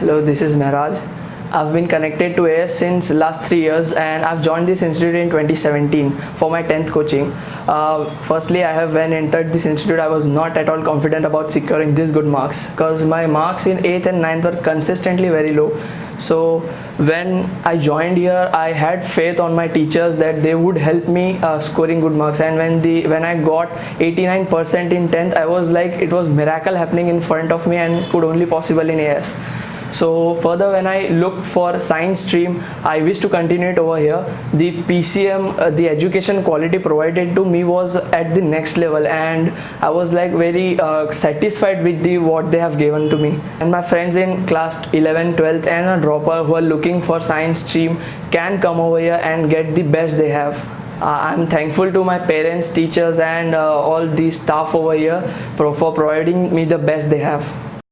Hello, this is Mehraj. I've been connected to AS since last 3 years, and I've joined this institute in 2017 for my 10th coaching. Firstly, when entered this institute, I was not at all confident about securing these good marks because my marks in 8th and 9th were consistently very low. So when I joined here, I had faith on my teachers that they would help me scoring good marks. And when I got 89% in 10th, I was like, it was miracle happening in front of me and could only possible in AS. So further, when I looked for science stream, I wish to continue it over here. The PCM, the education quality provided to me was at the next level, and I was like very satisfied with what they have given to me. And my friends in class 11, 12th and a dropper who are looking for science stream can come over here and get the best they have. I'm thankful to my parents, teachers and all the staff over here for providing me the best they have.